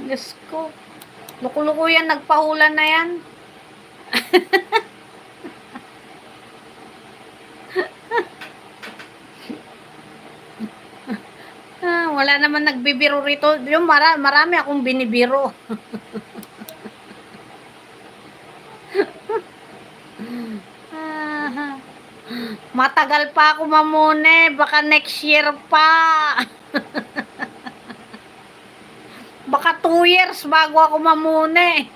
Diyos ko. Luko-luko yan, nagpahulan na yan. Wala naman nagbibiro rito. Yung marami akong binibiro. Matagal pa ako mamune. Baka next year pa. Baka 2 years bago ako mamune.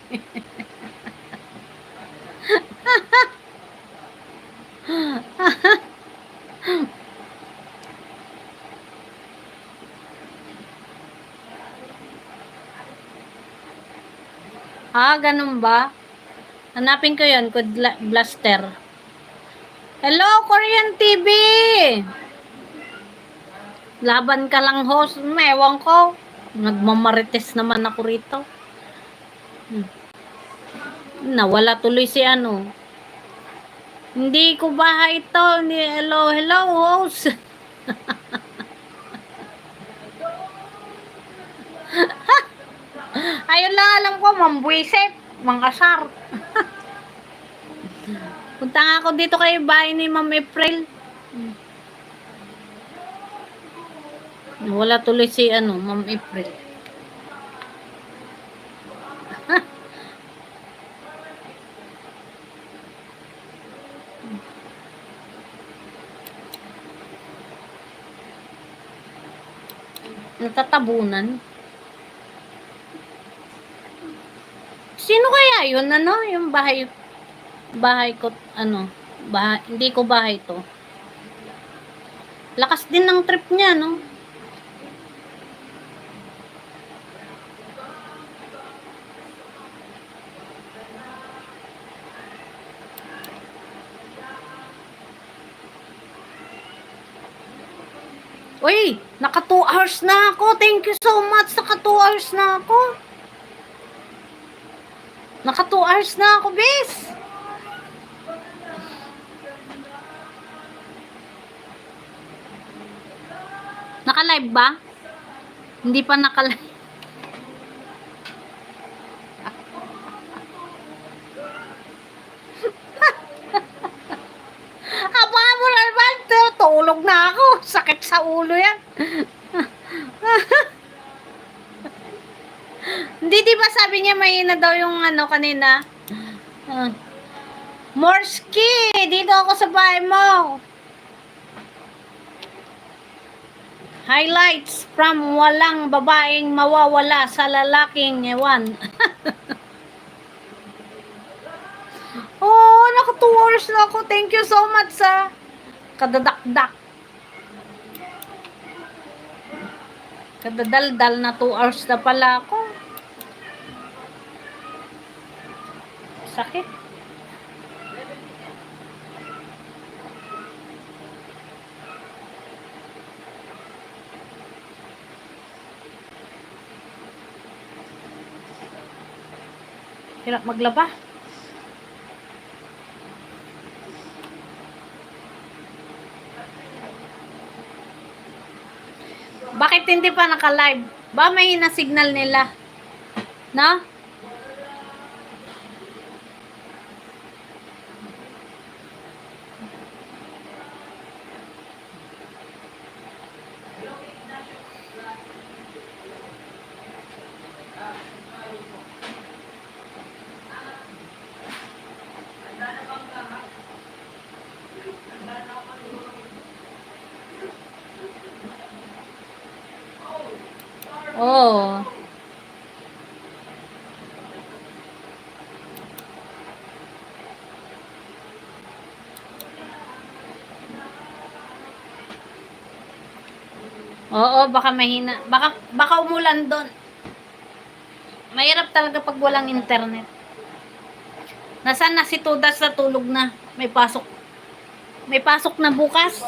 Ganun ba? Hanapin ko yun, Code Blaster. Hello, Korean TV! Laban ka lang, host. Ewan ko. Nagmamarites naman ako rito. Nawala tuloy si ano. Hindi ko bahay ito. Hello, host. Ayun lang alam ko, mambwisit, mangasar. Punta nga ako dito kay bahay ni Ma'am April. Wala tuloy si ano, Ma'am April. Natatabunan. Sino kaya yun? Ano? Yung bahay ko, ano? Hindi ko bahay to. Lakas din ng trip niya, no? Uy, naka 2 hours na ako. Thank you so much. Naka 2 hours na ako. Naka 2 hours na ako, bes. Naka-live ba? Hindi pa naka-live. Mo naman, tulog na ako. Sakit sa ulo yan. Hindi, di ba sabi niya mahina daw yung ano kanina? Morski, dito ako sa bahay mo. Highlights from walang babaeng mawawala sa lalaking ewan. Oh, naka 2 hours na ako. Thank you so much sa kadadakdak. Kadadaldal na 2 hours na pala ako. Sakit. Hirap maglaba. Bakit hindi pa naka-live? Ba may na signal nila? No? Oh. Oo, baka mahina. Baka umulan doon. Mahirap talaga pag walang internet. Nasaan na si Tudas? Sa tulog na. May pasok. May pasok na bukas.